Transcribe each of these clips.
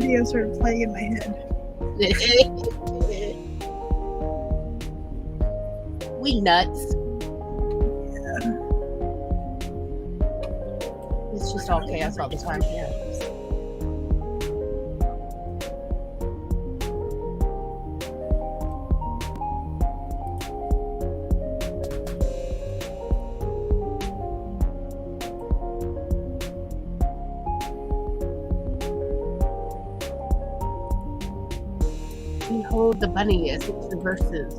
video started playing in my head. We nuts. Yeah. It's just all chaos all the time. Yeah. Behold the bunny as it traverses.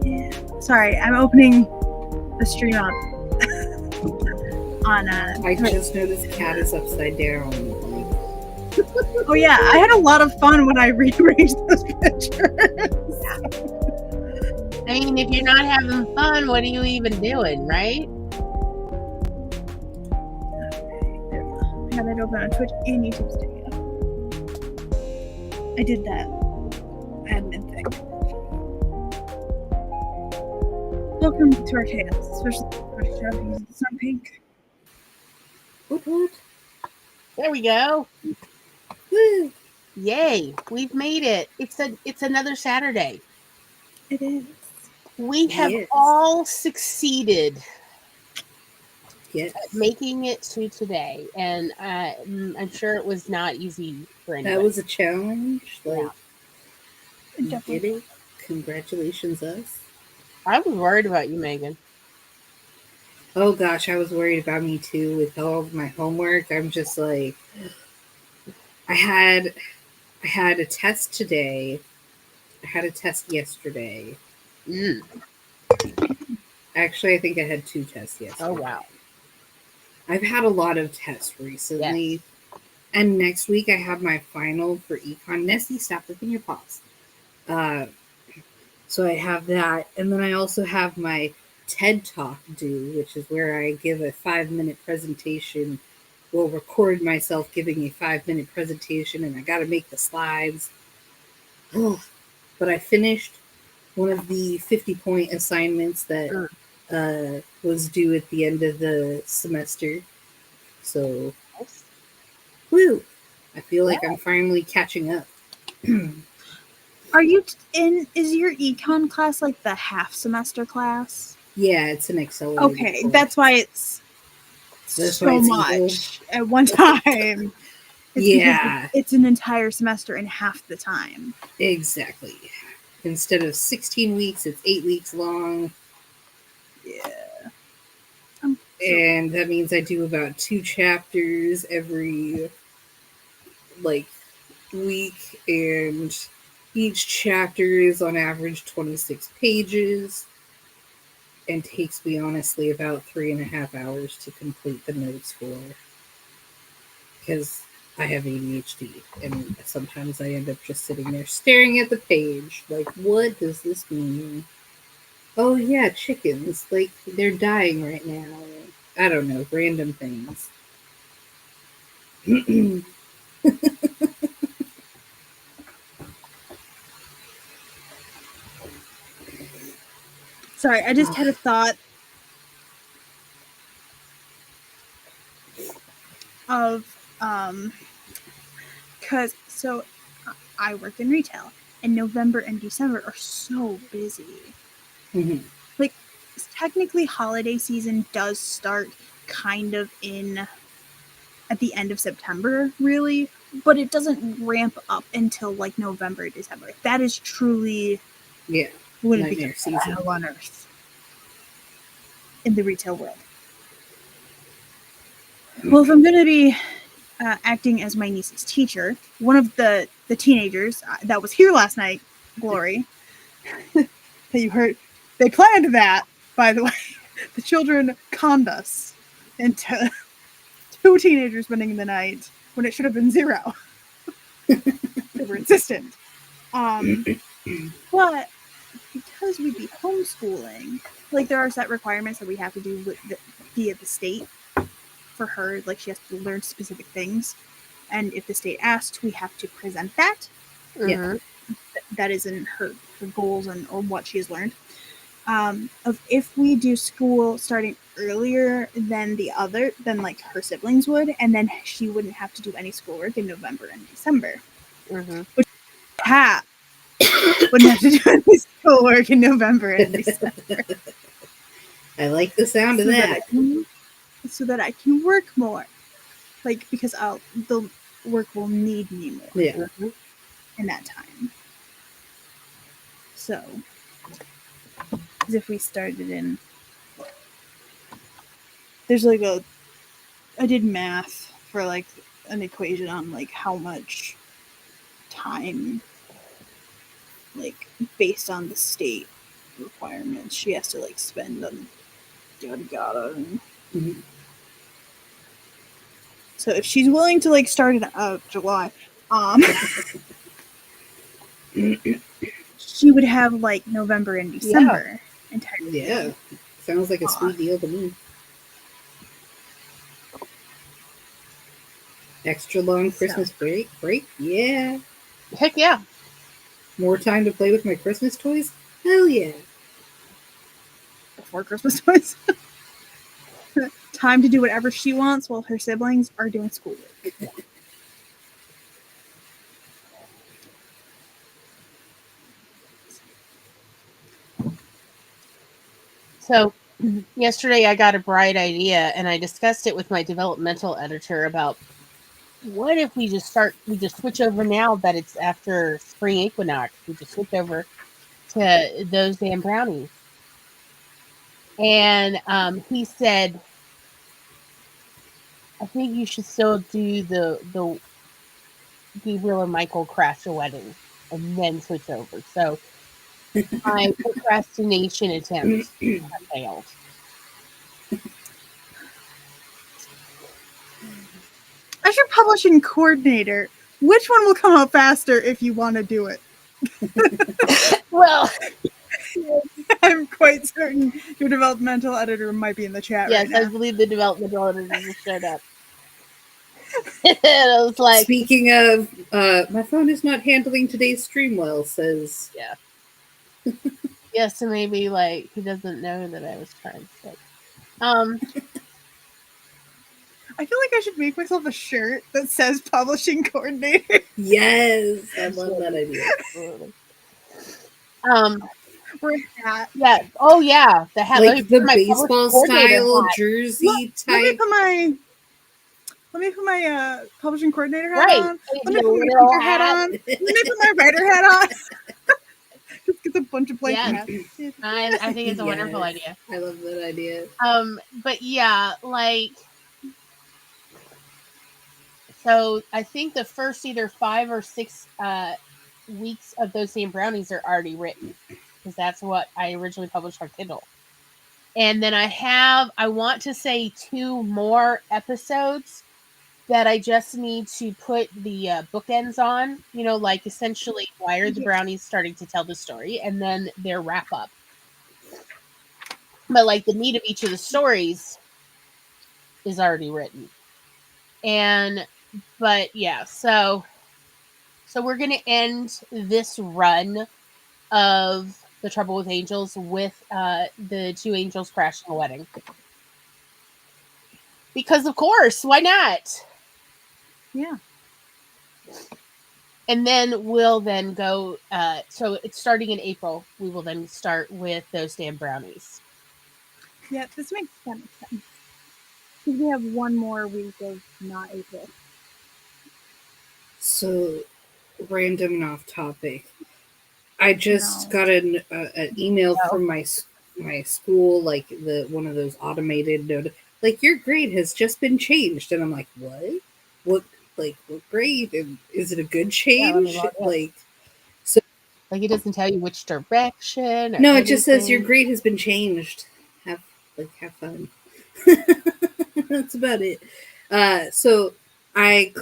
Yeah. Sorry, I'm opening the stream up on I just noticed Cat is upside down. Oh yeah, I had a lot of fun when I rearranged those pictures. I mean, if you're not having fun, what are you even doing, right? I have it open on Twitch and YouTube Studio. I did that admin thing. Welcome to our chaos, especially for using the sun pink. What? There we go. Woo! Yay, we've made it. It's another Saturday. It is. We have Yes. all succeeded Yes. at making it to today, and I'm sure it was not easy for anyone. That was a challenge. Like, Yeah. you did it. Congratulations, us. I was worried about you, Megan. Oh gosh, I was worried about me too with all of my homework. I'm just like, I had a test today. I had a test yesterday. Actually, I think I had 2 tests yesterday. Oh wow. I've had a lot of tests recently. Yes. And next week I have my final for econ. Nessie, stop licking your paws. So I have that. And then I also have my TED Talk due, which is where I give a 5-minute presentation. Will record myself giving a 5-minute presentation, and I got to make the slides. But I finished one of the 50-point assignments that was due at the end of the semester. So, woo! I feel like I'm finally catching up. Are you is your econ class like the half semester class? Yeah, it's an accelerated Okay, course. that's why it's so much at one time. Yeah. It's an entire semester in half the time. Exactly. Instead of 16 weeks, it's 8 weeks long. Yeah. And that means I do about 2 chapters every week, and each chapter is on average 26 pages and takes me honestly about 3.5 hours to complete the notes for, because I have ADHD and sometimes I end up just sitting there staring at the page like, what does this mean? Oh yeah, chickens, like they're dying right now. I don't know, random things. Sorry, I just had a thought of because I work in retail, and November and December are so busy. Mm-hmm. Like, technically, holiday season does start kind of at the end of September, really, but it doesn't ramp up until like November, December. That is truly wouldn't be hell on earth in the retail world. Well, if I'm going to be acting as my niece's teacher, one of the teenagers that was here last night, Glory, that you heard, they planned that, by the way. The children conned us into 2 teenagers spending the night when it should have been 0. They were insistent. But because we'd be homeschooling, like there are set requirements that we have to do via the state for her. Like she has to learn specific things. And if the state asks, we have to present that. Yeah. That is in her goals or what she has learned. of if we do school starting earlier than like her siblings would, and then she wouldn't have to do any schoolwork in November and December. Mm-hmm. Which Pat wouldn't have to do any schoolwork in November and December. I like the sound of that. So that I can work more, like, because the work will need me more Yeah. in that time. So, as if we started in, there's like I did math for like an equation on like how much time, like based on the state requirements, she has to like spend on yada yada. Mhm. So if she's willing to like start in July, she would have like November and December entirely. Yeah. Sounds like a sweet deal to me. Extra long Christmas break? Yeah. Heck yeah. More time to play with my Christmas toys? Hell yeah. Before Christmas toys. Time to do whatever she wants while her siblings are doing schoolwork. So yesterday I got a bright idea, and I discussed it with my developmental editor about what if we just switch over now that it's after spring equinox. We just switch over to those damn brownies. And he said, I think you should still do the Gabriel and Michael crash a wedding and then switch over. So my procrastination attempt failed. As your publishing coordinator, which one will come out faster if you want to do it? Well, I'm quite certain your developmental editor might be in the chat yes, right now. I believe the developmental editor just showed up. And I was like, speaking of, my phone is not handling today's stream well, says. Yeah. Yeah, so maybe like he doesn't know that I was trying to say. I feel like I should make myself a shirt that says publishing coordinator. Yes, I love that idea. Absolutely. Or a hat. Yeah. Oh yeah, the hat. Like the baseball style jersey type. Let me put my publishing coordinator hat Right. on. Let me put my teacher hat on. Let me put my writer hat on. Just get a bunch of blank hats. I think it's a wonderful idea. I love that idea. But yeah, like, so I think the first either 5 or 6 weeks of those same brownies are already written, because that's what I originally published on Kindle. And then I want to say 2 more episodes that I just need to put the bookends on, like essentially why are the brownies starting to tell the story, and then their wrap up. But like the meat of each of the stories is already written. But yeah, so we're going to end this run of The Trouble with Angels with the 2 angels crashing a wedding. Because of course, why not? Yeah. And then we'll then go, so it's starting in April. We will then start with those damn brownies. Yeah, this makes sense. Because we have one more week of not April. So, random and off topic. I just got an email from my school, like one of those automated note, like your grade has just been changed, and I'm like, what grade? And is it a good change? Yeah, like it doesn't tell you which direction. Or no, anything. It just says your grade has been changed. Have fun. That's about it. So I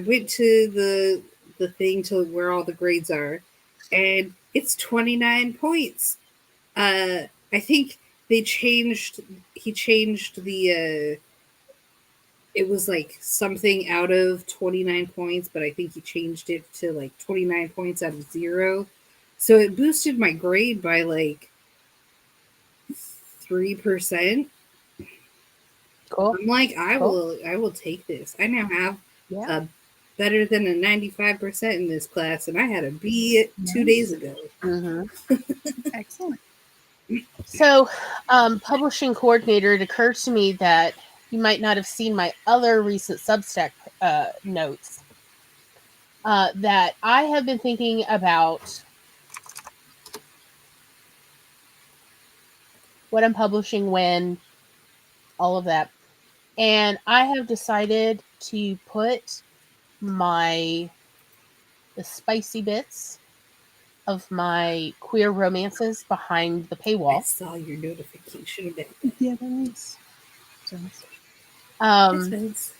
went to the thing to where all the grades are, and it's 29 points. I think he changed the it was like something out of 29 points, but I think he changed it to like 29 points out of 0. So it boosted my grade by like 3%. Cool. I'm like, I Cool. will take this. I now have Yeah. a better than a 95% in this class, and I had a B 2 days ago. Excellent. So, publishing coordinator, it occurs to me that you might not have seen my other recent Substack notes. That I have been thinking about what I'm publishing, when, all of that. And I have decided to put the spicy bits of my queer romances behind the I paywall. saw your notification about Yeah, that is. that. Um, Spence.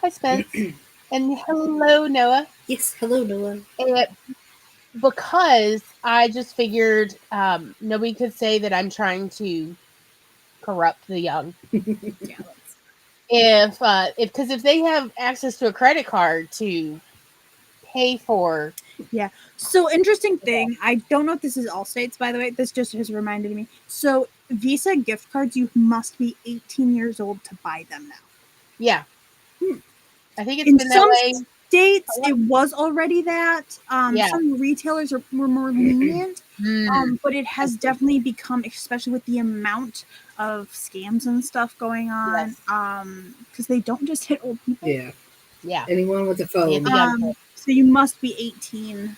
Hi, Spence. And hello, Noah. Yes, hello, Noah. Because I just figured nobody could say that I'm trying to corrupt the young. Yeah, Because if they have access to a credit card to pay for, So interesting thing. I don't know if this is all states, by the way. This just has reminded me. So Visa gift cards, you must be 18 years old to buy them now. yeah, Hmm. I think it's In been that some way. states, it was already that. Yeah. Some retailers were more lenient, but it has definitely become, especially with the amount of scams and stuff going on, because they don't just hit old people. Yeah. Anyone with a phone. The young So you must be 18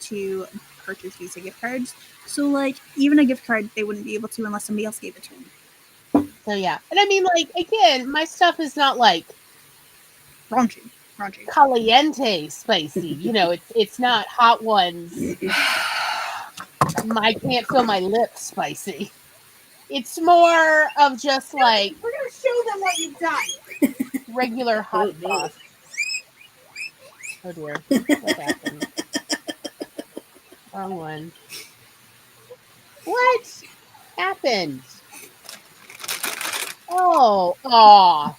to purchase Visa gift cards. So like even a gift card they wouldn't be able to unless somebody else gave it to them. So yeah, and I mean, like, again, my stuff is not like Raunchy. caliente spicy. You know, it's not Hot Ones. I can't feel my lips spicy. It's more of just like We're gonna show them what you've done. regular hot Oh, no. sauce. Oh dear, what happened? Wrong one. What happened? Oh, aw.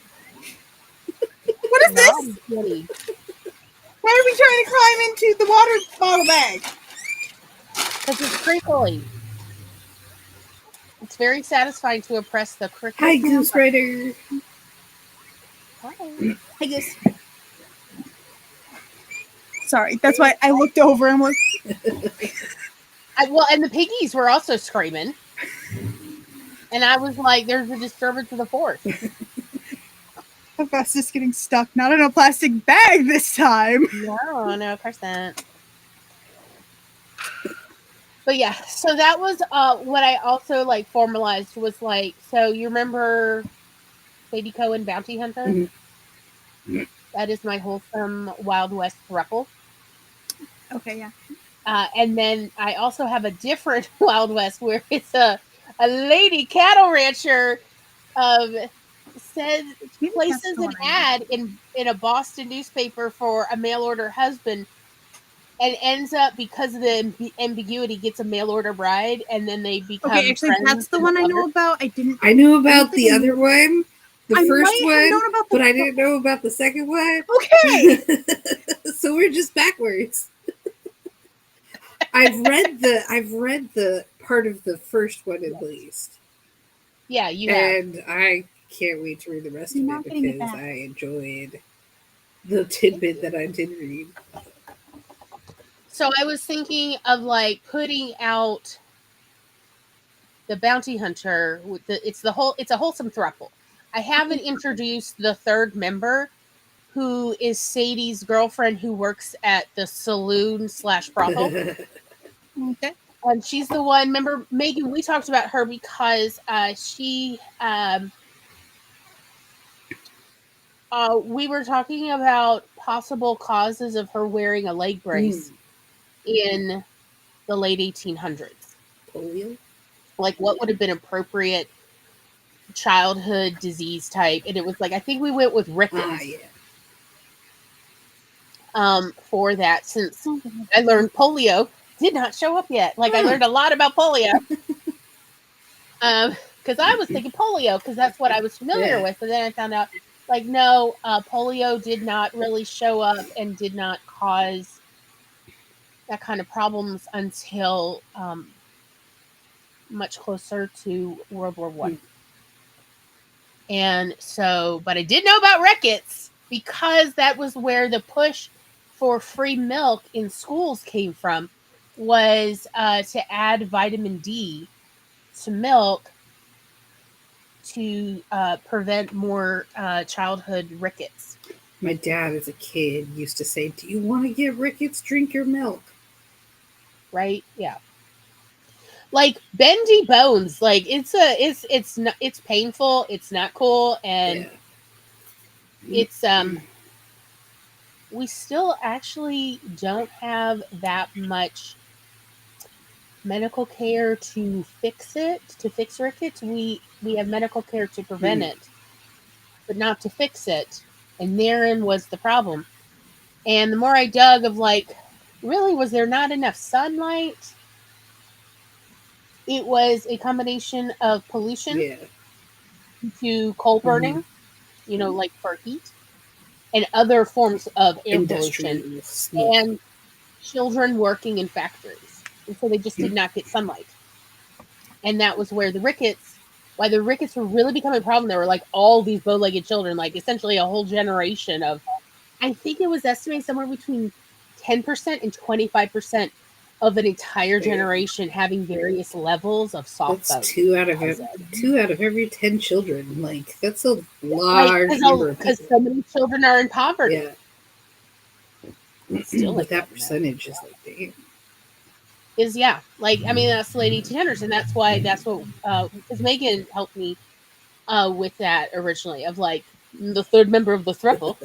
What is this? Naughty kitty. Why are we trying to climb into the water bottle bag? Because it's crinkly. It's very satisfying to oppress the crinkle. Hi, Goose Rider. Hi. Hi, Goose. Sorry, that's why I looked over and was Well, and the piggies were also screaming. And I was like, there's a disturbance of the force. Augustus getting stuck, not in a plastic bag this time. No, of course not. But yeah, so that was what I also like formalized was like, so you remember Sadie Cohen Bounty Hunter? Mm-hmm. That is my wholesome Wild West thruple. Okay, yeah. And then I also have a different Wild West where it's a lady cattle rancher says Maybe that's places the an one I ad in a Boston newspaper for a mail order husband, and ends up, because of the ambiguity, gets a mail order bride, and then they become Okay, actually friends that's the one I know about. I knew I don't about think the I other knew- one, the I first might have one, known about the but I didn't know about the second one. Okay. So we're just backwards. I've read the part of the first one at least. Yeah, you have. And I can't wait to read the rest You're of not it getting it because back. I enjoyed the tidbit that I did read. So I was thinking of like putting out the bounty hunter with it's a wholesome throuple. I haven't introduced the third member, who is Sadie's girlfriend who works at the saloon / brothel. Okay. And she's the one, remember, Megan, we talked about her because she we were talking about possible causes of her wearing a leg brace in the late 1800s. Polio? Like, what would have been appropriate childhood disease type? And it was like, I think we went with rickets. For that, since I learned polio did not show up yet. Like, I learned a lot about polio. Because I was thinking polio because that's what I was familiar with, but then I found out, like, no, polio did not really show up and did not cause that kind of problems until much closer to World War One. And so, but I did know about rickets because that was where the push for free milk in schools came from, was to add vitamin D to milk to prevent more childhood rickets. My dad, as a kid, used to say, "Do you want to get rickets? Drink your milk." Right? Yeah. Like bendy bones, like it's not, it's painful, it's not cool, and Yeah. it's we still actually don't have that much medical care to fix it, to fix rickets. We have medical care to prevent it, but not to fix it. And therein was the problem. And the more I dug of like, really, was there not enough sunlight? It was a combination of pollution Yeah. to coal burning, like for heat, and other forms of air pollution, Industrial smoke. and children working in factories. And so they just did not get sunlight. And that was where why the rickets were really becoming a problem. There were like all these bow-legged children, like essentially a whole generation of, I think it was estimated somewhere between 10% and 25% of an entire generation having various levels of soft That's bone. 2 out of every 10 children. Like, that's a Like, large number of because people. so many children are in poverty. Yeah. It's still But like that that. percentage is like, damn. Like, I mean, that's the lady 200s, and that's what because Megan helped me with that originally, of like the third member of the throuple.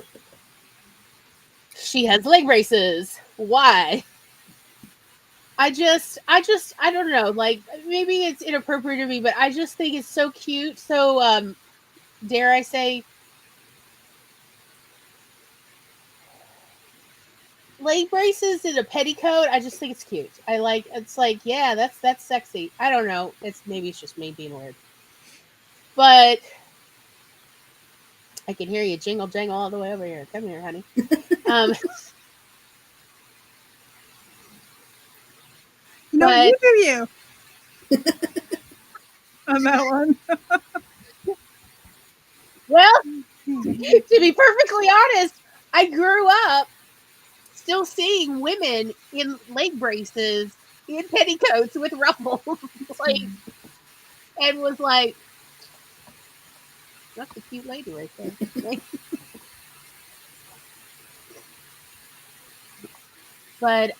She has leg braces. Why? I don't know. Like, maybe it's inappropriate to me, but I just think it's so cute. So, dare I say, leg braces in a petticoat. I just think it's cute. It's like, yeah, that's sexy. I don't know. Maybe it's just me being weird, but I can hear you jingle jangle all the way over here. Come here, honey. But you do you on that one. well, to be perfectly honest, I grew up still seeing women in leg braces in petticoats with ruffles, like, and was like, that's a cute lady right there. Like, but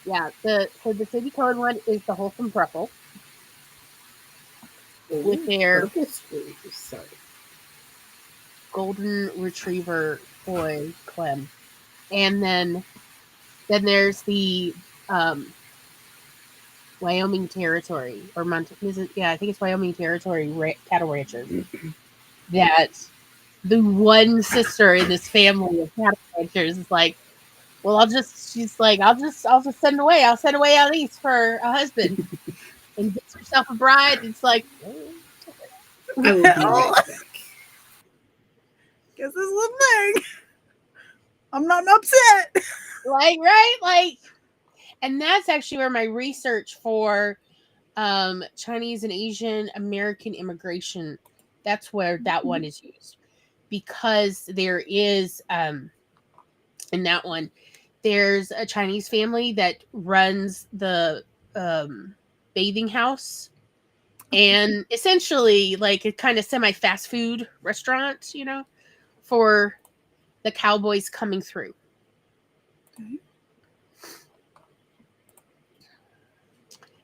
yeah, the City Code one is the wholesome thruple with their Purple squeeze. Sorry. golden retriever boy Clem, and then there's the Wyoming Territory or I think it's Wyoming Territory cattle ranchers. That the one sister in this family of cattle ranchers is like, well, she's like, I'll just send away. I'll send away at least for a husband and gets herself a bride. It's like, I will be right back. Guess this little thing. I'm not upset. like, right? Like, and that's actually where my research for Chinese and Asian American immigration, that's where that one is used. Because there is, in that one, there's a Chinese family that runs the bathing house, and essentially like a kind of semi fast food restaurant, for the cowboys coming through. Okay.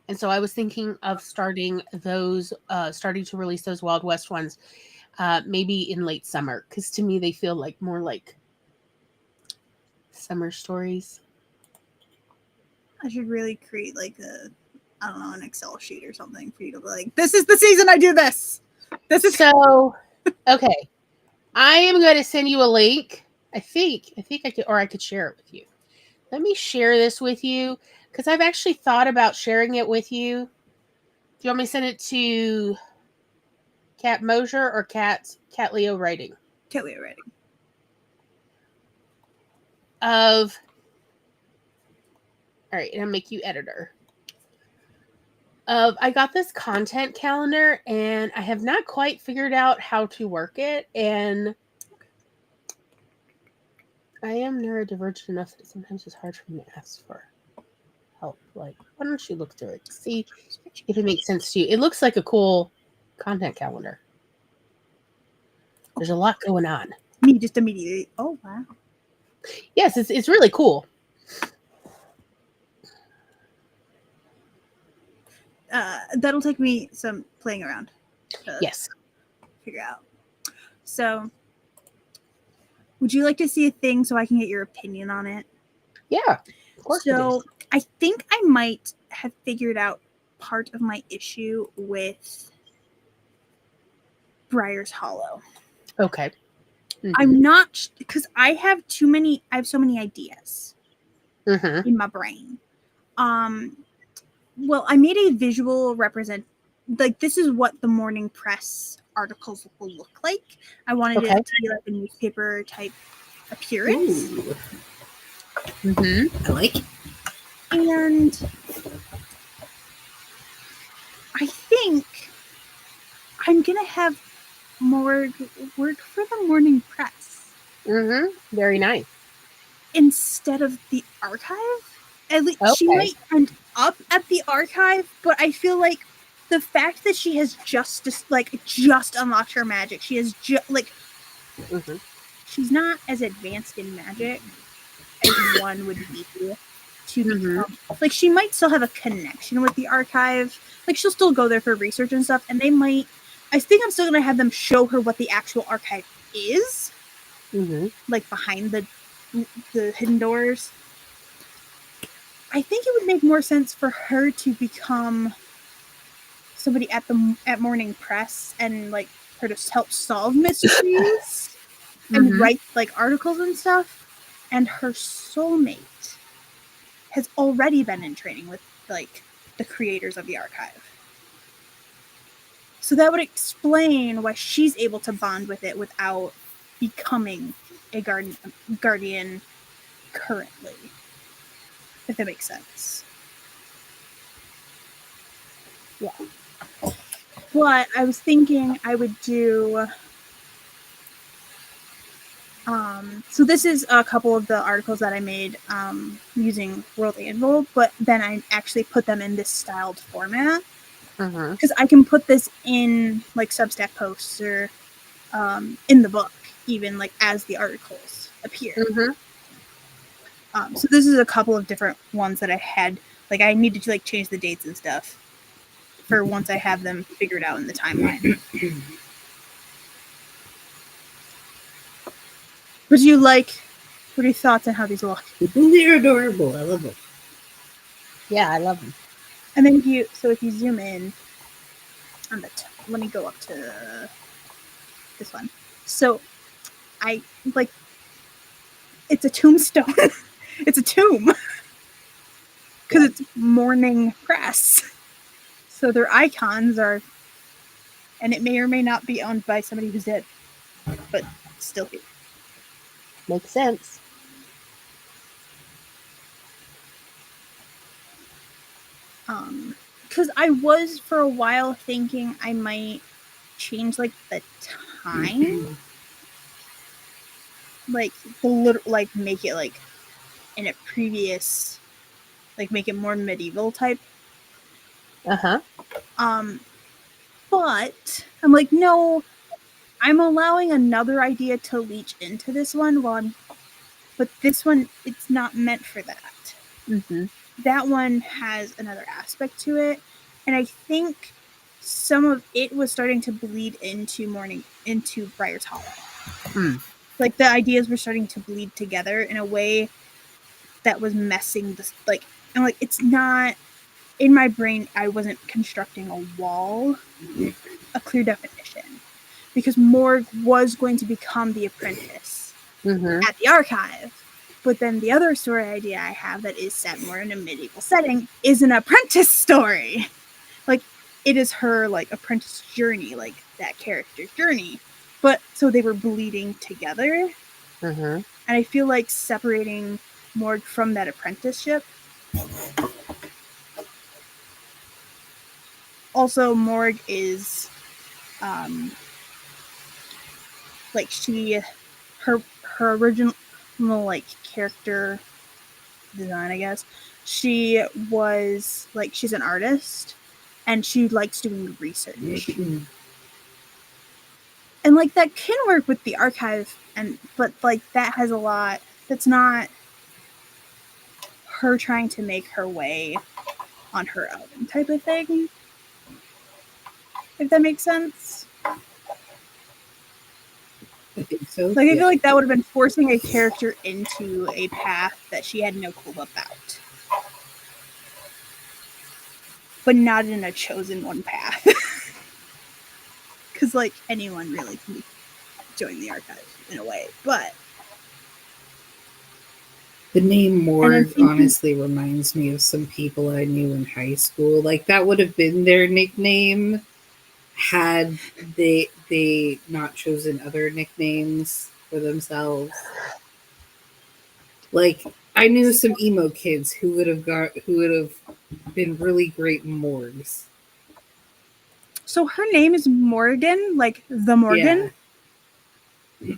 And so I was thinking of starting to release those Wild West ones, maybe in late summer, because to me they feel like more like summer stories. I should really create like an Excel sheet or something for you to be like, this is the season I do this. This is so okay. I am going to send you a link. I think I could share it with you. Let me share this with you because I've actually thought about sharing it with you. Do you want me to send it to Cat Mosier or Cat Leo Writing? Cat Leo Writing. All right, and I'll make you editor. I got this content calendar and I have not quite figured out how to work it. And I am neurodivergent enough that sometimes it's hard for me to ask for help. Like, why don't you look through it? See if it makes sense to you. It looks like a cool content calendar. There's a lot going on. Me just immediately. Oh wow. Yes, it's really cool. That'll take me some playing around to Yes. figure out. So, would you like to see a thing so I can get your opinion on it? Yeah. Of course it So, is. I think I might have figured out part of my issue with Briar's Hollow. Okay. Mhm. I'm not, because I have so many ideas Mhm. in my brain. Well, I made a visual like this is what the morning press articles will look like. I wanted Okay. it to be like a newspaper type appearance. Ooh, Mhm. I like it. And I think I'm gonna have more work for the morning press Mhm. Very nice. instead of the archive. At least she Okay. might end up at the archive, but I feel like the fact that she has just unlocked her magic, she has Mhm. she's not as advanced in magic as one would be to become. Like, she might still have a connection with the archive. Like, she'll still go there for research and stuff, and they might. I think I'm still gonna have them show her what the actual archive is, Mhm. like behind the hidden doors. I think it would make more sense for her to become somebody at morning press and like her to help solve mysteries and Mhm. write like articles and stuff. And her soulmate has already been in training with like the creators of the archive. So that would explain why she's able to bond with it without becoming a guardian currently. If that makes sense. Yeah. But I was thinking I would do. So this is a couple of the articles that I made using World Anvil, but then I actually put them in this styled format Mhm. because I can put this in like Substack posts or in the book, even like as the articles appear. Mhm. So this is a couple of different ones that I had. Like, I needed to like change the dates and stuff for once I have them figured out in the timeline. What are your thoughts on how these look? They're adorable. I love them. Yeah, I love them. And then if you zoom in on the let me go up to this one. So I like it's a tombstone. It's a tomb because it's morning press. So their icons are, and it may or may not be owned by somebody who's dead, but still here. Makes sense. Because I was for a while thinking I might change like the time, like like make it like in a previous, like make it more medieval type. Uh-huh. But I'm like, no, I'm allowing another idea to leach into this one but this one, it's not meant for that. Mhm. That one has another aspect to it, and I think some of it was starting to bleed into Briar's Hollow. Like, the ideas were starting to bleed together in a way that was messing this. Like, I'm like, it's not in my brain. I wasn't constructing a wall, a clear definition, because Morg was going to become the apprentice at the archive. But then the other story idea I have that is set more in a medieval setting is an apprentice story. Like, it is her like apprentice journey, like that character's journey. But so they were bleeding together. Mhm. And I feel like separating Morg from that apprenticeship also Morg is like her original like character design, I guess. She was like she's an artist and she likes doing research. And like that can work with the archive but like that has a lot that's not her trying to make her way on her own type of thing. If that makes sense. I think so. Like I feel like that would have been forcing a character into a path that she had no clue about. But not in a chosen one path. Because like anyone really can join the archive in a way. But the name Morg honestly reminds me of some people I knew in high school. Like that would have been their nickname had they not chosen other nicknames for themselves. Like I knew some emo kids who would have been really great Morgs. So her name is Morgan, like the Morgan. Yeah.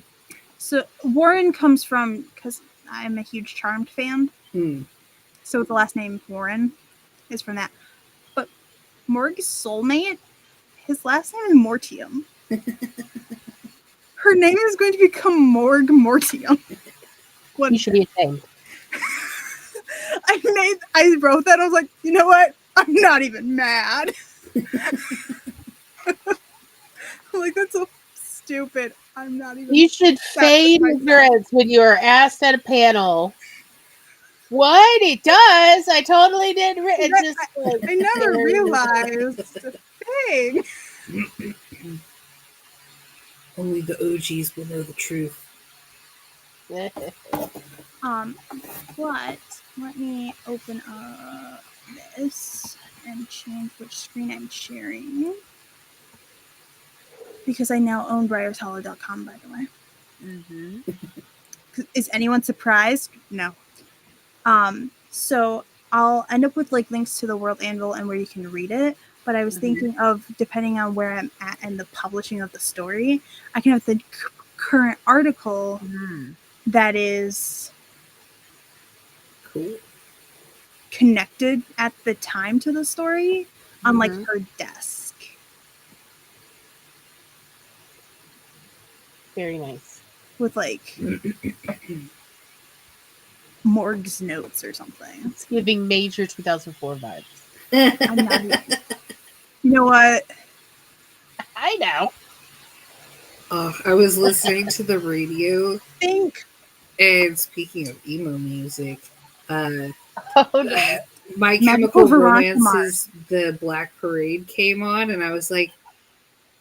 So Warren comes from, because I'm a huge Charmed fan. So the last name Warren is from that. But Morg's soulmate, his last name is Mortium. Her name is going to become Morg Mortium. You should be ashamed. I wrote that. I was like, you know what? I'm not even mad. I'm like, that's so stupid. I'm not even. You should feign ignorance when you are asked at a panel. What? It does? I totally didn't. I never realized. Dang. Only the OGs will know the truth. But let me open up this and change which screen I'm sharing. Because I now own BriarsHollow.com, by the way. Mm-hmm. Is anyone surprised? No. So I'll end up with like links to the World Anvil and where you can read it. But I was thinking of, depending on where I'm at and the publishing of the story, I can have the current article that is cool connected at the time to the story on like her desk. Very nice. With like Morg's notes or something. It's giving major 2004 vibes. I'm not even. You know what? I know. I was listening to the radio. And speaking of emo music, no. My Chemical Romance's The Black Parade came on, and I was like,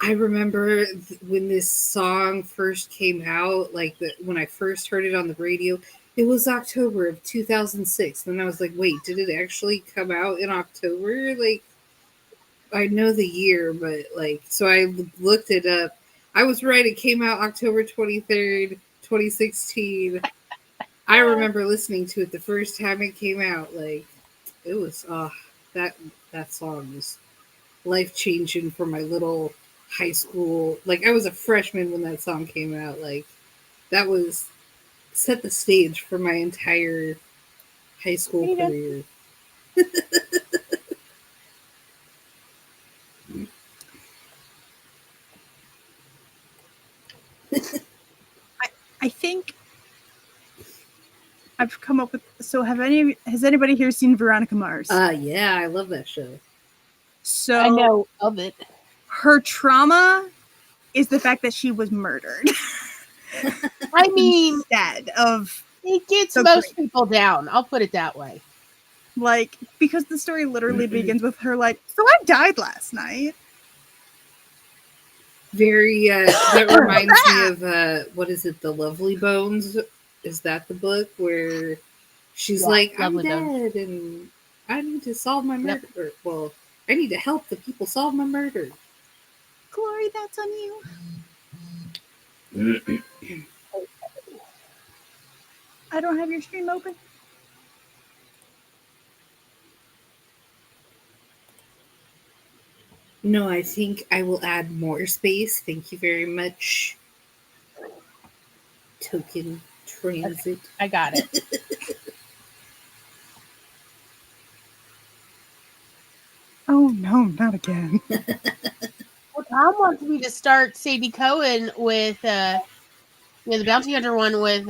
I remember when this song first came out, like when I first heard it on the radio, it was October of 2006. And I was like, wait, did it actually come out in October? Like, I know the year, but like, so I looked it up. I was right. It came out October 23rd, 2016. I remember listening to it the first time it came out. Like, it was, that song was life-changing for my little high school. Like, I was a freshman when that song came out. Like, that was set the stage for my entire high school career. I think I've come up with. So has anybody here seen Veronica Mars? Yeah, I love that show. So I know of it. Her trauma is the fact that she was murdered. I mean, instead of it gets most people down. I'll put it that way. Like, because the story literally begins with her like, so I died last night. Very, that reminds me of, what is it, The Lovely Bones? Is that the book where she's like, I'm dead and I need to solve my murder. Yep. Well, I need to help the people solve my murder. Glory, that's on you. I don't have your stream open. No, I think I will add more space. Thank you very much. Token transit. I got it. Oh no, not again. Well, Tom wants me to start Sadie Cohen with the bounty hunter one with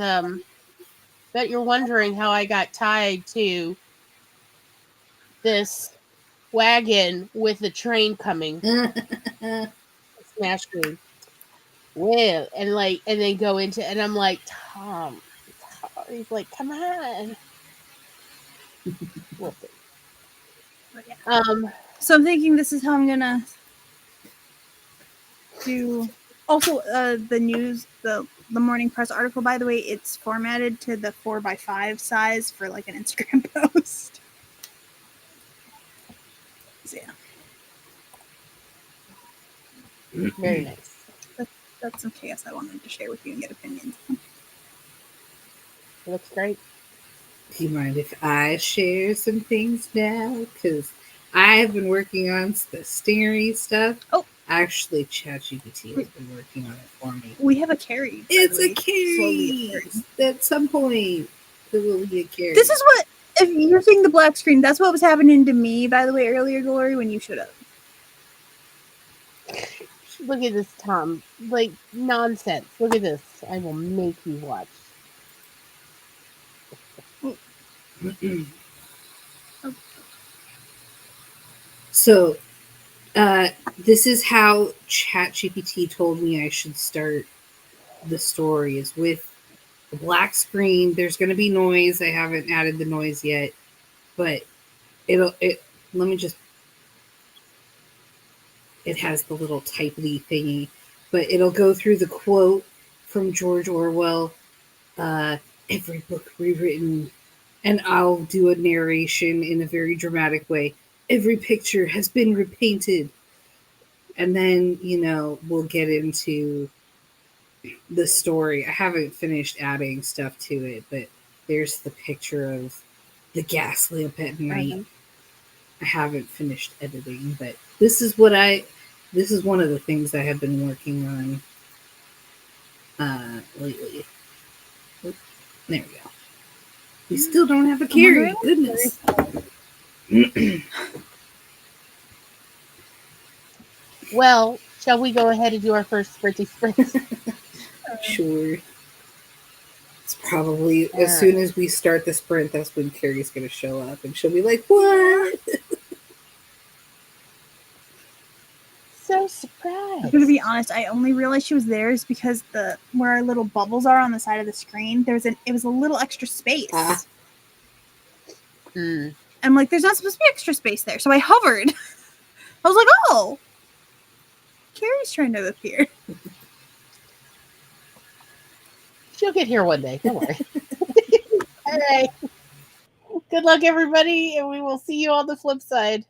bet you're wondering how I got tied to this wagon with the train coming. Smash screen. Well, and then go into, and I'm like, Tom, he's like, come on. We'll see. But yeah. So I'm thinking this is how I'm gonna do. Also, the news, the morning press article. By the way, it's formatted to the 4x5 size for like an Instagram post. So yeah, Very nice. that's some chaos I wanted to share with you and get opinions. It looks great. Do you mind if I share some things now? Because I have been working on the stingery stuff. Oh. Actually, ChatGPT has been working on it for me. We have a Carrie. It's a Carrie! At some point, there will be a Carrie. This is what, if you're seeing the black screen, that's what was happening to me, by the way, earlier, Glory, when you showed up. Look at this, Tom. Like, nonsense. Look at this. I will make you watch. So, this is how ChatGPT told me I should start the story, is with the black screen. There's going to be noise. I haven't added the noise yet, but let me just, it has the little typely thingy, but it'll go through the quote from George Orwell, every book rewritten, and I'll do a narration in a very dramatic way. Every picture has been repainted. And then, we'll get into the story. I haven't finished adding stuff to it, but there's the picture of the gas lamp at night. I haven't finished editing, but this is one of the things I have been working on lately. There we go. We still don't have a Carrie. Goodness. Well, shall we go ahead and do our first sprinty sprint? Sure. It's probably as soon as we start the sprint, that's when Carrie's going to show up, and she'll be like, "What?" So surprised. I'm gonna be honest. I only realized she was there is because where our little bubbles are on the side of the screen. It was a little extra space. I'm like, there's not supposed to be extra space there, so I hovered. I was like, oh, Carrie's trying to appear. She'll get here one day. Don't worry. All right. Good luck, everybody, and we will see you on the flip side.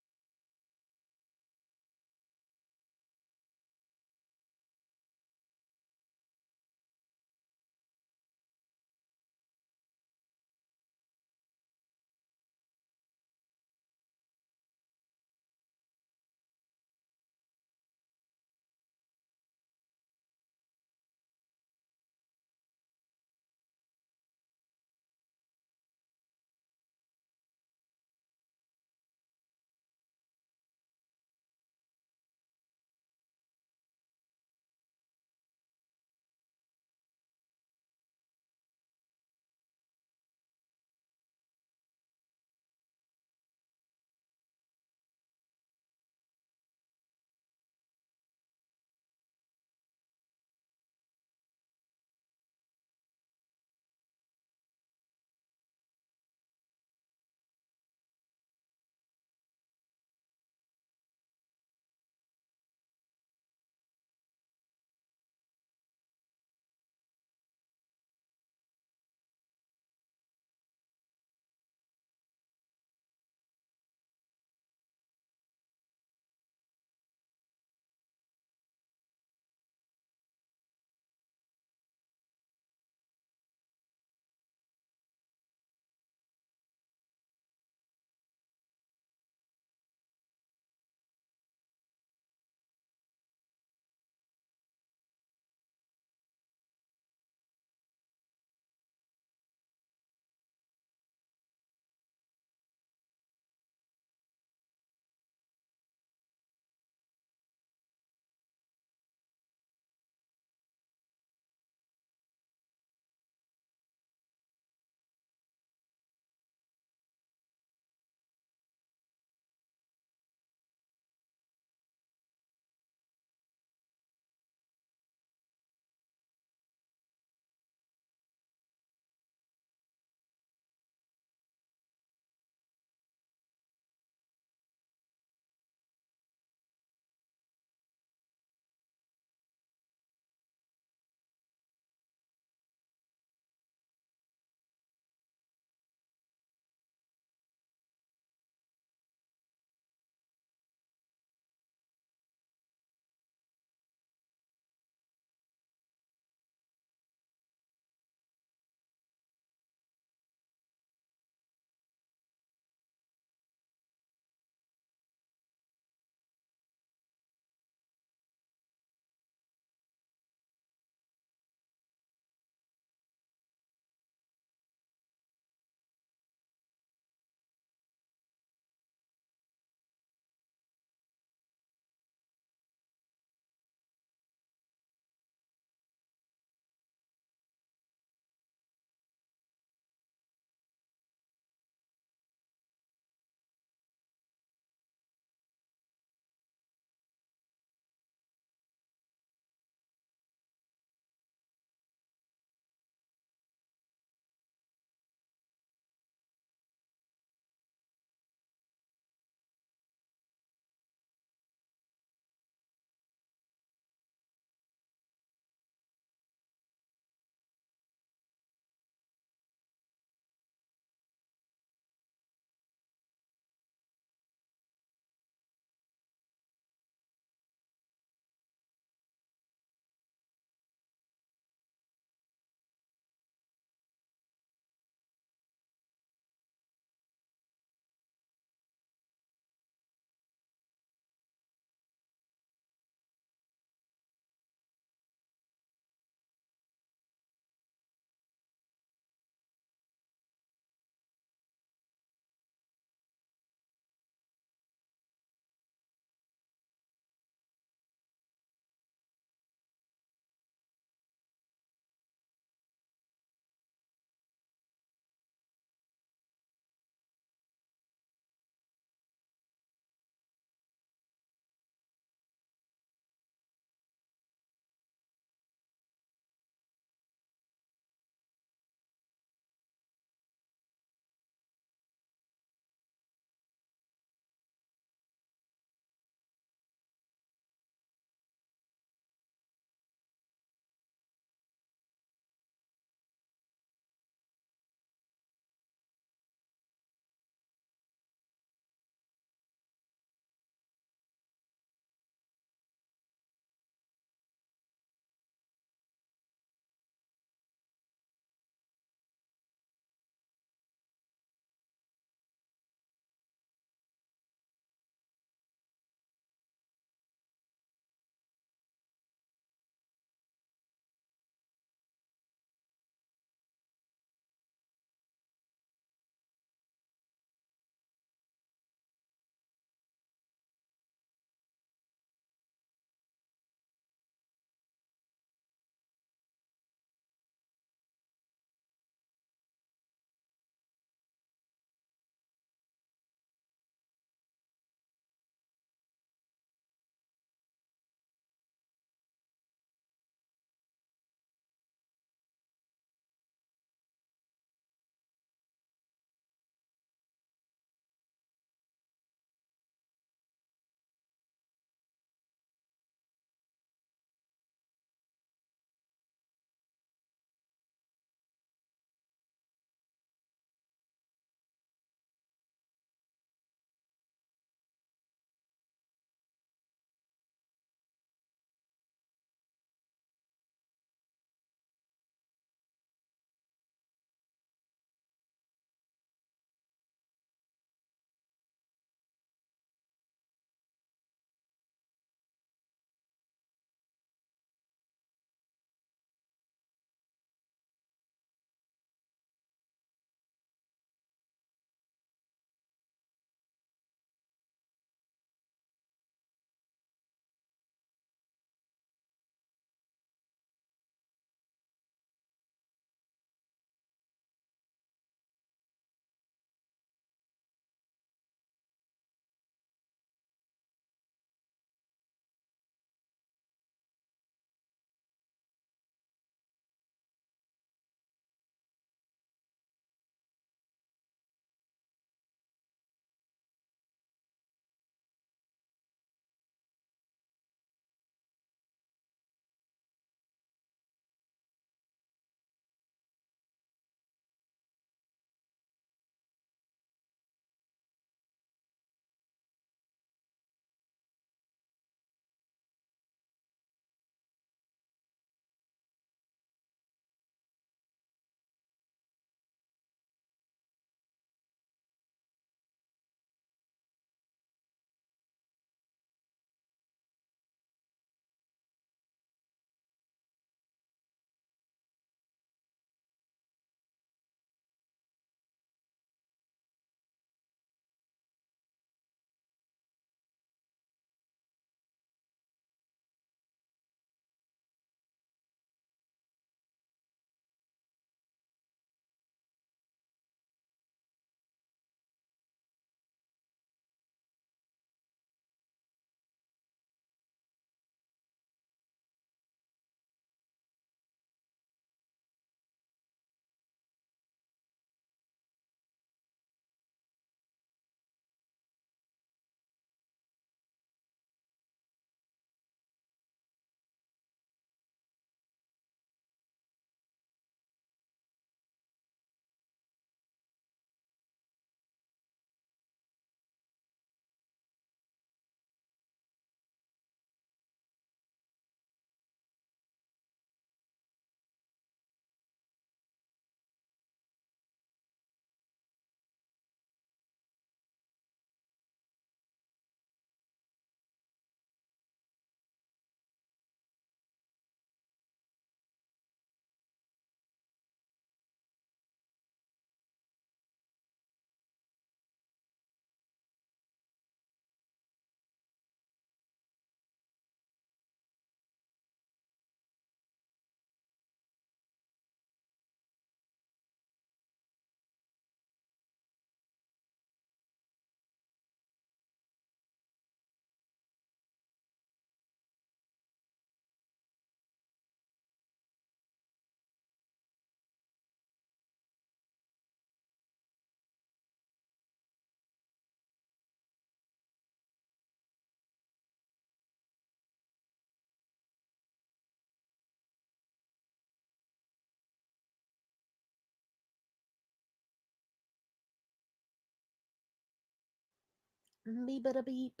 Beep-a-da beep.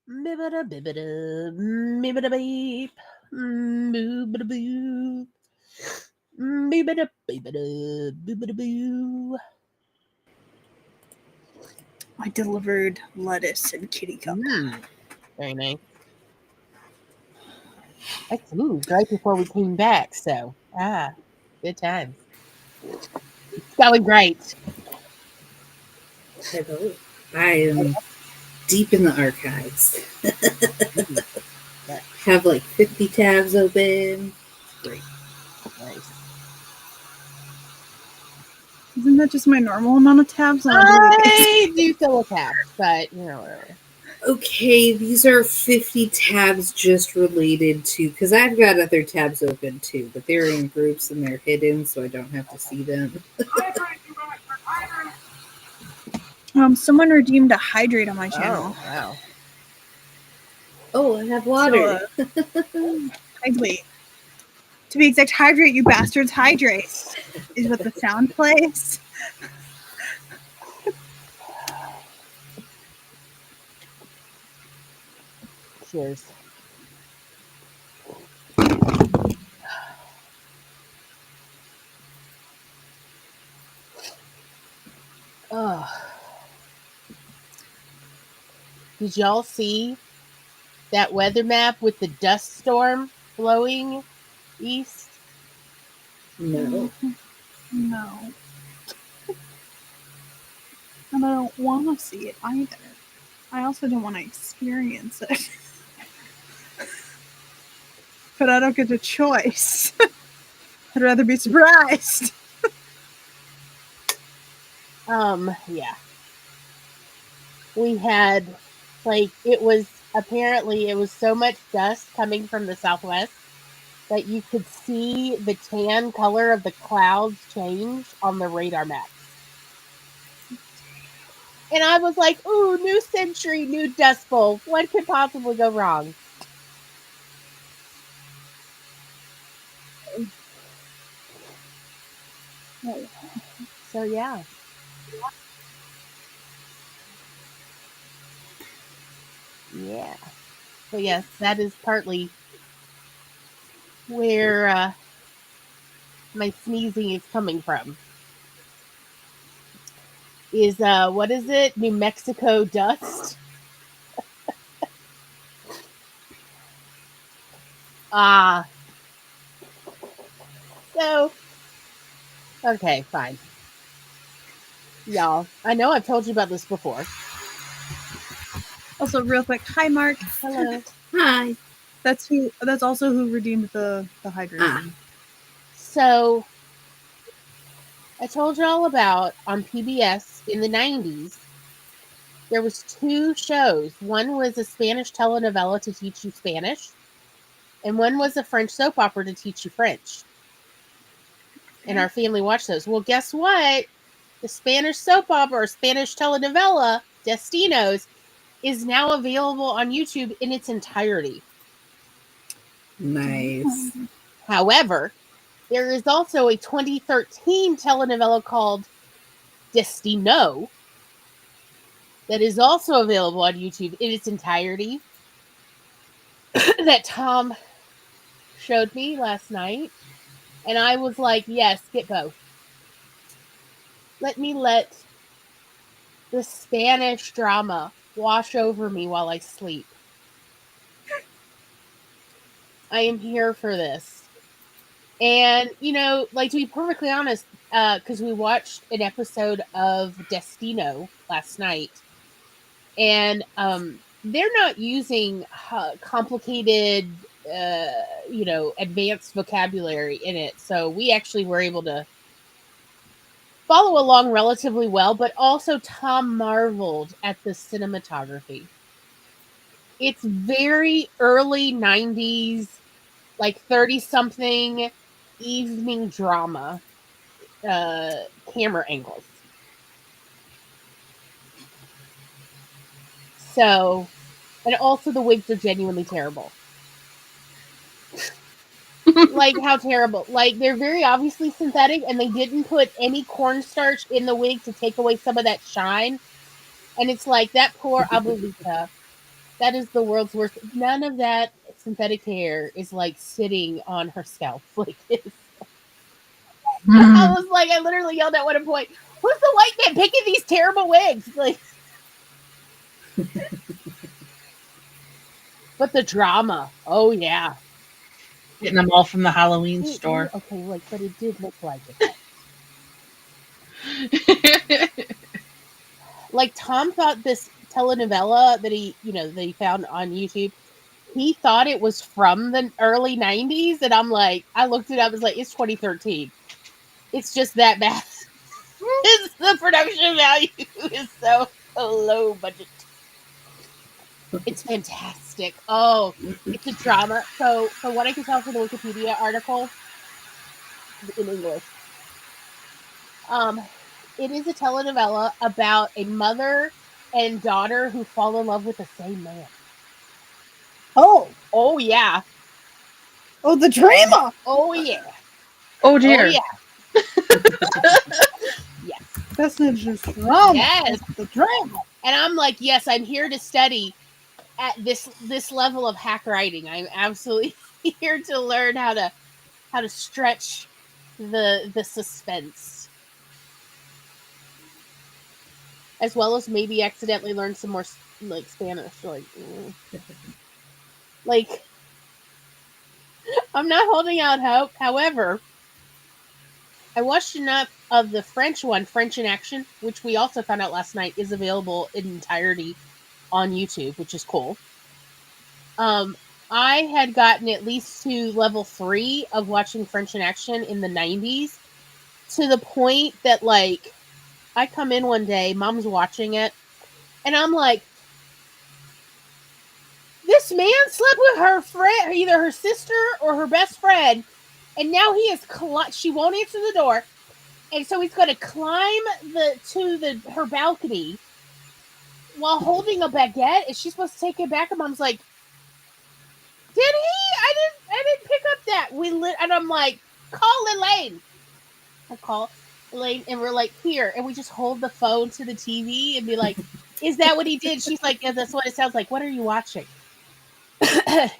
Beep-a-da beep-a-da. Beep-a-da beep. Boop-a-da boop. Beep-a-da beep-a-da. Boop-a-da boo. I delivered lettuce and kitty cup. Very nice. I moved right before we came back, so good times. It's going great. Hello. I am deep in the archives. Have like 50 tabs open. Great. Nice. Isn't that just my normal amount of tabs on a daily basis? I do fill a tab, but whatever. Okay, these are 50 tabs just related to, because I've got other tabs open too, but they're in groups and they're hidden, so I don't have to see them. Someone redeemed a hydrate on my channel. Oh, wow. Oh, I have water. Hydrate. To be exact, hydrate, you bastards, hydrate. Is what the sound plays. Cheers. Oh. Did y'all see that weather map with the dust storm blowing east? No. No. And I don't want to see it either. I also don't want to experience it. But I don't get a choice. I'd rather be surprised. Yeah. We had, it was so much dust coming from the southwest that you could see the tan color of the clouds change on the radar maps. And I was like, ooh, new century, new dust bowl. What could possibly go wrong? So, yeah. Yeah. But yes, that is partly where my sneezing is coming from. Is, what is it? New Mexico dust? So, okay, fine. Y'all, I know I've told you about this before. Also, real quick, hi Mark. Hello. Hi. That's also who redeemed the hydrate. So, I told you all about on PBS in the 90s. There was 2 shows. One was a Spanish telenovela to teach you Spanish, and one was a French soap opera to teach you French. And our family watched those. Well, guess what? The Spanish soap opera or Spanish telenovela, Destinos, is now available on YouTube in its entirety. Nice. However, there is also a 2013 telenovela called Destino that is also available on YouTube in its entirety that Tom showed me last night. And I was like, yes, get both. Let the Spanish drama wash over me while I sleep. I am here for this. And, to be perfectly honest, because we watched an episode of Destino last night, and they're not using complicated, advanced vocabulary in it. So we actually were able to follow along relatively well, but also Tom marveled at the cinematography. It's very early 90s, 30-something evening drama camera angles. So, and also the wigs are genuinely terrible. How terrible. They're very obviously synthetic, and they didn't put any cornstarch in the wig to take away some of that shine. And it's like that poor Abuelita. That is the world's worst. None of that synthetic hair is like sitting on her scalp. Like it's. I was like, I literally yelled at one point, "Who's the white man picking these terrible wigs?" Like, but the drama. Oh yeah, Getting them all from the Halloween It- store. Okay, like, but it did look like it. Like Tom thought this telenovela that he found on YouTube. He thought it was from the early 90s, and I'm like, I looked it up. It's like it's 2013. It's just that bad. It's the production value is so low budget. It's fantastic. Oh, it's a drama. So, from what I can tell from the Wikipedia article in English, it is a telenovela about a mother and daughter who fall in love with the same man. Oh, Oh yeah. oh, the drama. Oh yeah. Oh Oh dear. yeah. That's not just drama. Yes. That's the drama. And I'm like, yes, I'm here to study at this level of hack writing. I'm absolutely here to learn how to stretch the suspense, as well as maybe accidentally learn some more like Spanish. Like I'm not holding out hope. However, I watched enough of the French one, French in Action, which we also found out last night is available in entirety on YouTube, which is cool. I had gotten at least to level 3 of watching French in Action in the 90s, to the point that, like, I come in one day, mom's watching it, and I'm like, this man slept with her friend, either her sister or her best friend, and now he is, she won't answer the door, and so he's going to climb her balcony while holding a baguette. Is she supposed to take it back? And mom's like, did he? I didn't pick up that. And I'm like, call Elaine. I call Elaine, and we're like, here, and we just hold the phone to the TV and be like, is that what he did? She's like, yeah, that's what it sounds like. What are you watching? I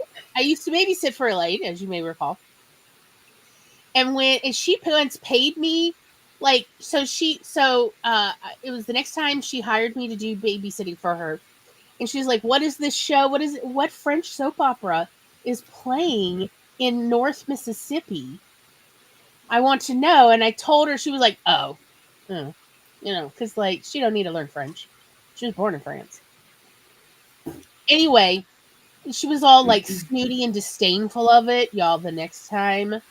used to babysit for Elaine, as you may recall. And she once paid me, like, it was the next time she hired me to do babysitting for her. And she's like, what is this show? What French soap opera is playing in North Mississippi? I want to know. And I told her, she was like, because like she don't need to learn French. She was born in France. Anyway, she was all like snooty and disdainful of it. Y'all, the next time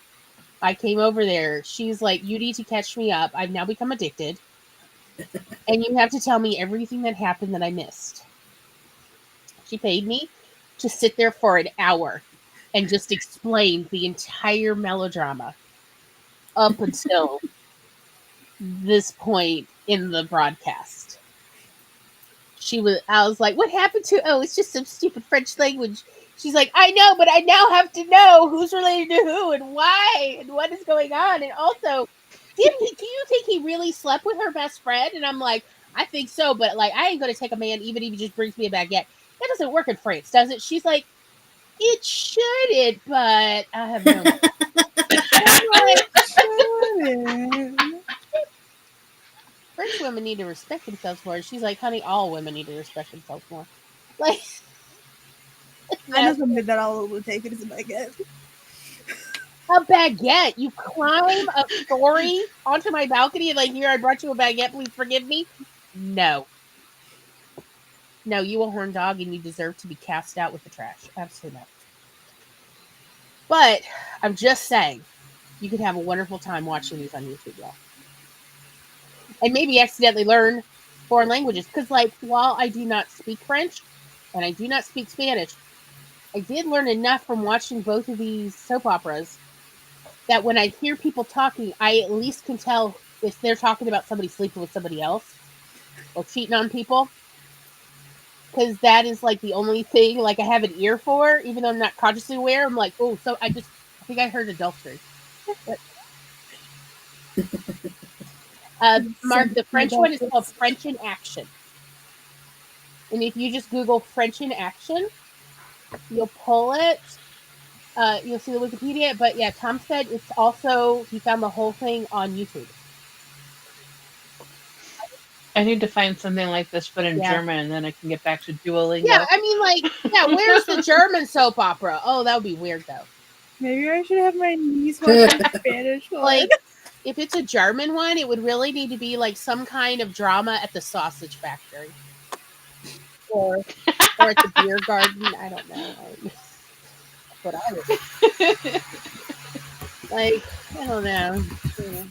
I came over there, she's like, you need to catch me up. I've now become addicted. And you have to tell me everything that happened that I missed. She paid me to sit there for an hour and just explain the entire melodrama up until this point in the broadcast. I was like, what happened to, it's just some stupid French language. She's like, I know, but I now have to know who's related to who and why and what is going on. And also, do you think he really slept with her best friend? And I'm like, I think so, but like, I ain't going to take a man even if he just brings me a baguette. That doesn't work in France, does it? She's like, it shouldn't, but I have no French women need to respect themselves more. She's like, honey, all women need to respect themselves more. Like, I know something that I'll take it as a baguette. A baguette? You climb a story onto my balcony and like, here, I brought you a baguette, please forgive me? No. No, you a horn dog and you deserve to be cast out with the trash. Absolutely not. But I'm just saying, you could have a wonderful time watching these on YouTube, y'all. And maybe accidentally learn foreign languages. Because, like, while I do not speak French and I do not speak Spanish, I did learn enough from watching both of these soap operas that when I hear people talking, I at least can tell if they're talking about somebody sleeping with somebody else or cheating on people. Because that is, like, the only thing, like, I have an ear for, even though I'm not consciously aware. I'm like, oh, so I think I heard adultery. Mark, the French one is called French in Action. And if you just Google French in action, you'll pull it. You'll see the Wikipedia. But yeah, Tom said it's also, he found the whole thing on YouTube. I need to find something like this, but in Yeah. German, and then I can get back to Duolingo. Yeah, I mean, like, yeah, where's the German soap opera? Oh, that would be weird, though. Maybe I should have my niece watch the Spanish one. Like, if it's a German one, it would really need to be like some kind of drama at the sausage factory. Or at the beer garden. I don't know. That's what I would. Like, I don't know. Yeah.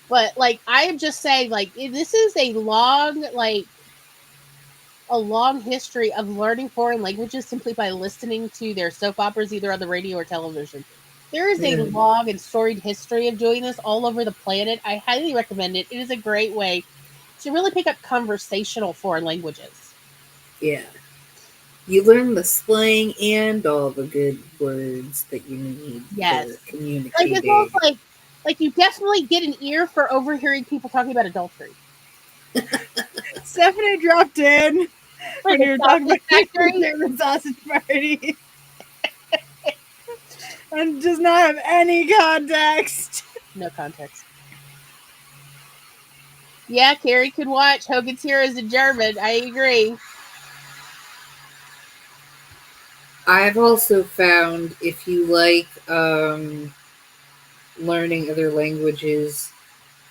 But like, I'm just saying, like, this is a long history of learning foreign languages simply by listening to their soap operas, either on the radio or television. There is a long and storied history of doing this all over the planet. I highly recommend it. It is a great way to really pick up conversational foreign languages. Yeah. You learn the slang and all the good words that you need Yes. for communicating. Like, it's almost like you definitely get an ear for overhearing people talking about adultery. Stephanie dropped in when you were talking about factory. the sausage party. And does not have any context. No context. Yeah, Carrie could watch Hogan's Heroes in German. I agree. I've also found if you like learning other languages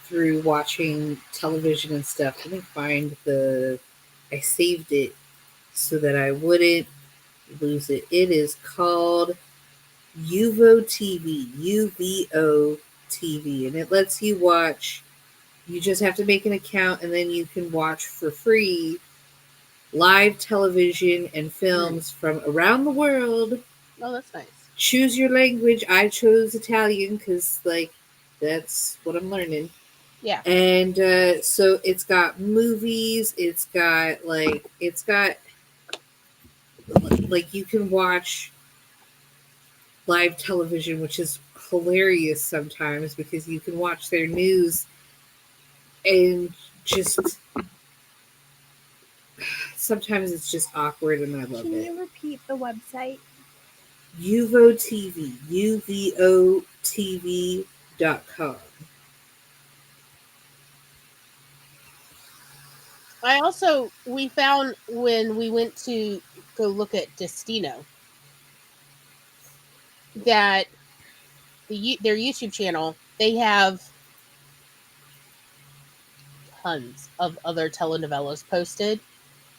through watching television and stuff, let me find I saved it so that I wouldn't lose it. It is called UVO TV, UVO TV, and it lets you watch. You just have to make an account, and then you can watch for free live television and films from around the world. Oh, that's nice. Choose your language. I chose Italian because, like, that's what I'm learning. Yeah. And so it's got movies. It's got you can watch live television, which is hilarious sometimes because you can watch their news and just sometimes it's just awkward, and I love Can it. you repeat the website? UVO TV, UVOTV.com. We found when we went to go look at Destino that their YouTube channel, they have tons of other telenovelas posted.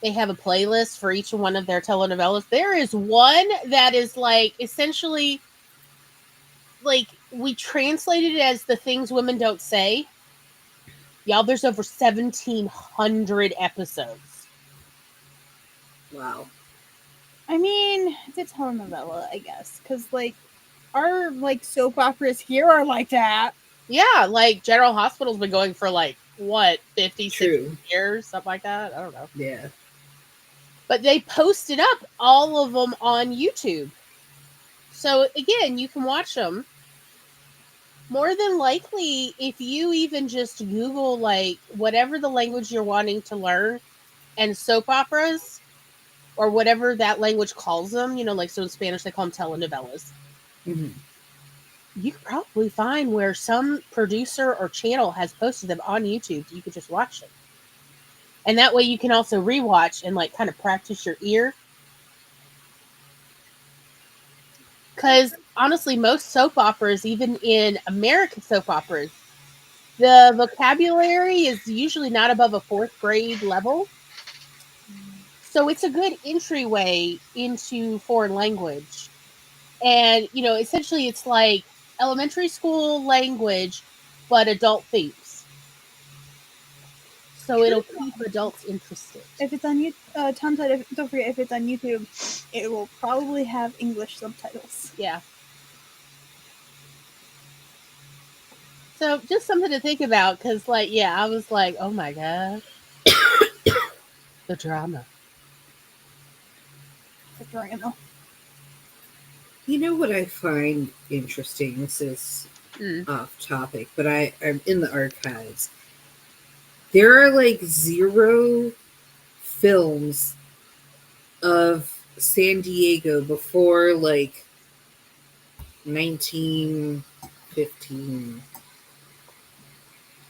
They have a playlist for each one of their telenovelas. There is one that is like essentially like we translated it as the things women don't say. Y'all, there's over 1,700 episodes. Wow. I mean, it's a telenovela, I guess, because like our like soap operas here are like that. Yeah, like General Hospital's been going for like what 50, True. 60 years, something like that. I don't know. Yeah. But they posted up all of them on YouTube. So again, you can watch them. More than likely, if you even just Google like whatever the language you're wanting to learn and soap operas or whatever that language calls them, like so in Spanish they call them telenovelas. Mm-hmm. You could probably find where some producer or channel has posted them on YouTube. You could just watch them. And that way you can also rewatch and like kind of practice your ear. Because honestly, most soap operas, even in American soap operas, the vocabulary is usually not above a 4th grade level. So it's a good entryway into foreign language. And, essentially it's like elementary school language, but adult themes. So it'll keep adults interested. If it's on YouTube, Tom said, don't forget, if it's on YouTube, it will probably have English subtitles. Yeah. So just something to think about, because, like, yeah, I was like, oh my gosh. The drama. The drama. You know what I find interesting? This is off topic, but I'm in the archives. there are like 0 films of San Diego before like 1915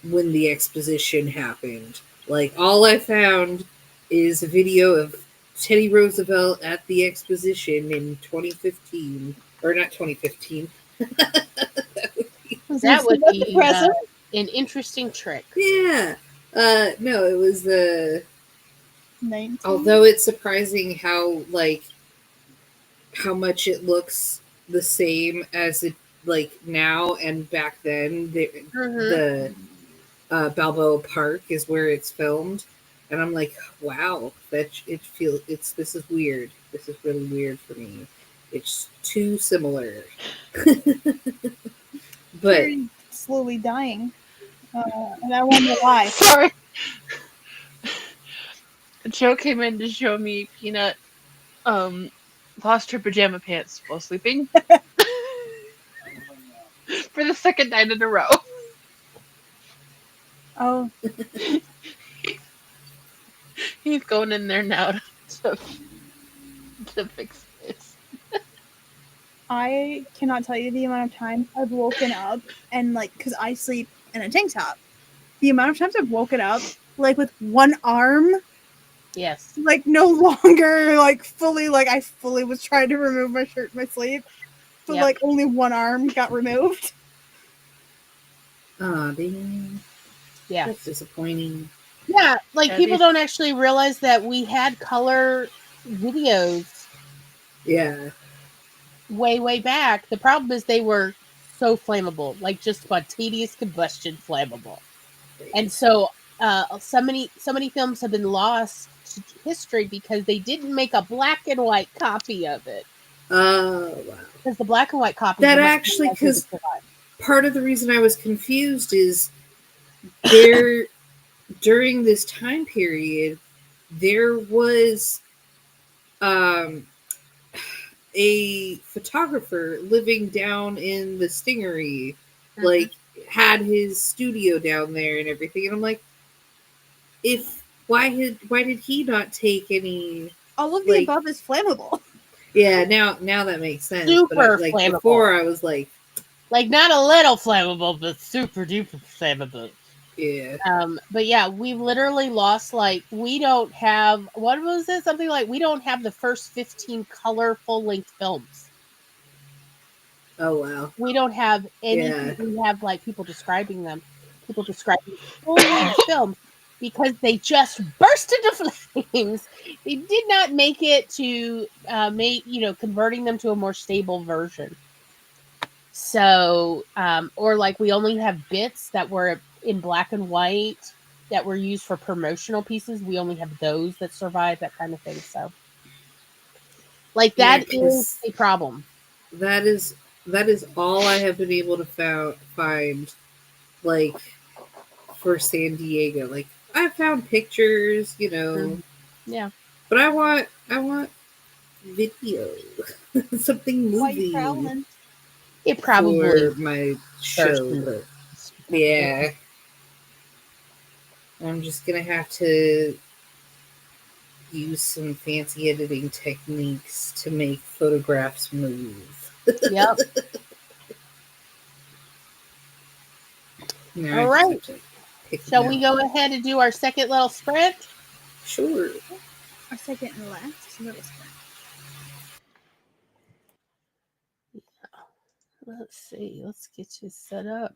when the exposition happened. Like, all I found is a video of Teddy Roosevelt at the exposition in 2015. Or not 2015. That would be impressive. an interesting trick. Yeah. No, it was the. 19. Although it's surprising how, like, how much it looks the same as it, like, now and back then. The Balboa Park is where it's filmed, and I'm like, wow, this is weird. This is really weird for me. It's too similar. But Carrie's slowly dying. And I wonder why. Sorry. Joe came in to show me Peanut lost her pajama pants while sleeping for the second night in a row. Oh, He's going in there now to fix this. I cannot tell you the amount of times I've woken up and, like, because I sleep in a tank top, the amount of times I've woken up, like, with one arm, Yes. like, no longer, like, fully, like, I fully was trying to remove my shirt in my sleep, but, Yep. like, only one arm got removed. aw, dang, Yeah. that's disappointing. Yeah, like Yeah, people these- don't actually realize that we had color videos Yeah, way back. The problem is they were so flammable, like just spontaneous combustion flammable. And so so many films have been lost to history because they didn't make a black and white copy of it. wow. Because the black and white copy That actually, because part of the reason I was confused is there during this time period there was a photographer living down in the Stingery, like, had his studio down there and everything, and I'm like, why did he not take any? All of the Like, above is flammable. yeah, now that makes sense. Super But like flammable. before, I was like, not a little flammable, but super duper flammable. yeah. But yeah, we've literally lost, like, we don't have, what was it? Something like, we don't have the first 15 color full length films. Oh wow. We don't have any. Yeah. We have, like, people describing full length films because they just burst into flames. They did not make it to converting them to a more stable version. So, or like we only have bits that were in black and white that were used for promotional pieces. We only have those that survive, that kind of thing. So, like, that is a problem. That is all I have been able to find, like, for San Diego. Like, I found pictures, Yeah. but I want video, something Why you moving prowling? It probably for my show. But yeah, I'm just gonna have to use some fancy editing techniques to make photographs move. Yep. Now All I just right. have to pick Shall them we out. go ahead and do our second little sprint? Sure. Our second and last little sprint. Let's see. Let's get you set up.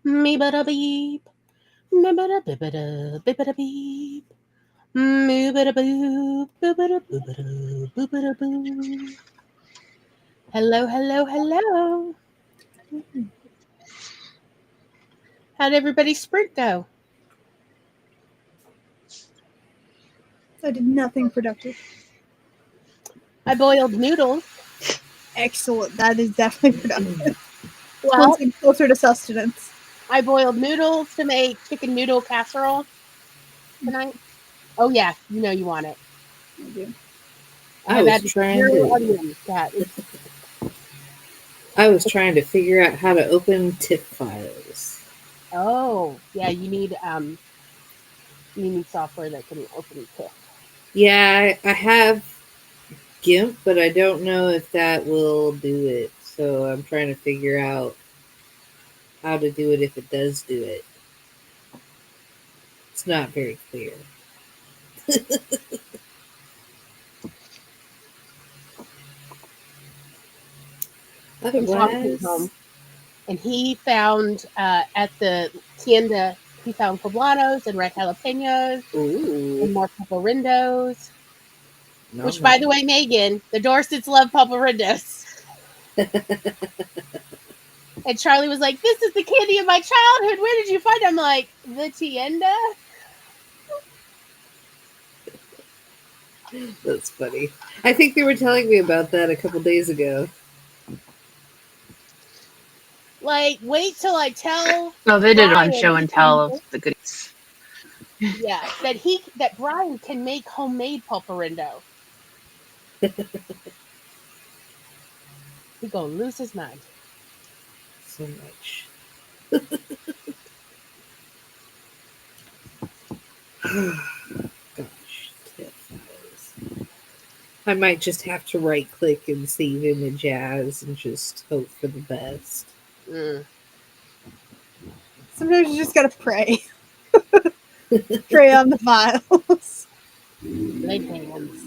Me bada beep. Me bada bibada bibada beep. Me bada boop. Bibada boobada boobada boo. Hello, hello, hello. How'd everybody's sprint go? I did nothing productive. I boiled noodles. Excellent. That is definitely productive. Well, Once again, closer to sustenance. I boiled noodles to make chicken noodle casserole tonight. Oh yeah, you know you want it. I do. I I have was added trying 0 to onions. Yeah, I was trying to figure out how to open TIFF files. yeah. You need software that can open TIFF. Yeah, I have GIMP, but I don't know if that will do it. So I'm trying to figure out how to do it if it does do it. It's not very clear. And Sean came Otherwise, home and he found at the tienda he found poblanos and red jalapenos ooh, and more pulparindos. no, Which, by the way, Megan, the Dorsets love pulparindos. And Charlie was like, "This is the candy of my childhood. Where did you find it?" I'm like, "The tienda." That's funny. I think they were telling me about that a couple days ago. Like, wait till I tell No, they did it on Brian show he and tell can of make, the goodies. yeah, that Brian can make homemade pulparindo. He gonna lose his mind. So much. Gosh, TIFF files. I might just have to right click and save image as and just hope for the best. Mm. Sometimes you just gotta pray. Pray on the files. Leg hands.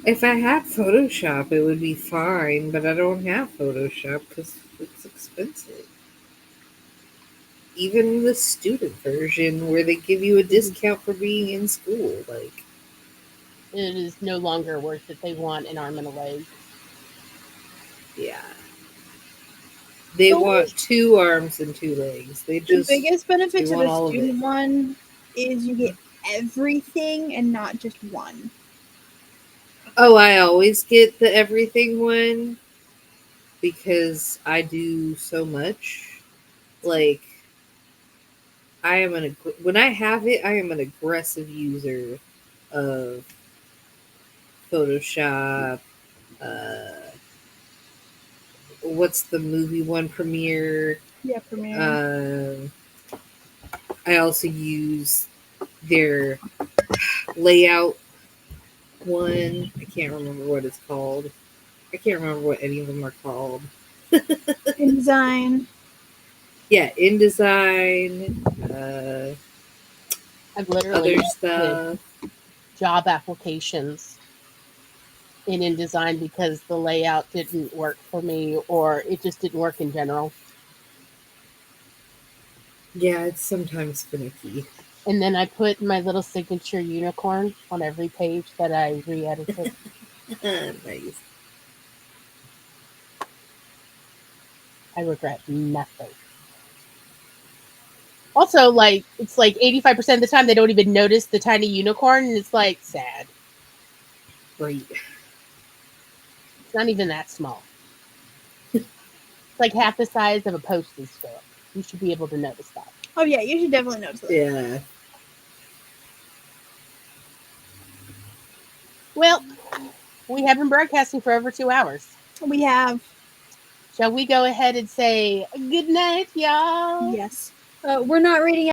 If I had Photoshop, it would be fine, but I don't have Photoshop because it's expensive. Even the student version, where they give you a discount for being in school, like, It is no longer worth it. They want an arm and a leg. yeah. They The want 2 arms and 2 legs. The biggest benefit they to want the all of student it. one is you get everything and not just one. Oh, I always get the everything one because I do so much. Like, when I have it, I am an aggressive user of Photoshop. Uh, what's the movie one? Premiere. Yeah, Premiere. I also use their layout one. I can't remember what it's called. I can't remember what any of them are called. InDesign. Yeah, InDesign, I've literally other edited stuff. job applications in InDesign because the layout didn't work for me or it just didn't work in general. Yeah, it's sometimes finicky. And then I put my little signature unicorn on every page that I re-edited. Nice. I regret nothing. Also, like, it's like 85% of the time they don't even notice the tiny unicorn, and it's like sad. Right. It's not even that small. It's like half the size of a postage stamp. You should be able to notice that. Oh yeah, you should definitely notice that. Yeah. Well, we have been broadcasting for over 2 hours. We have Shall we go ahead and say good night, y'all? yes. We're not reading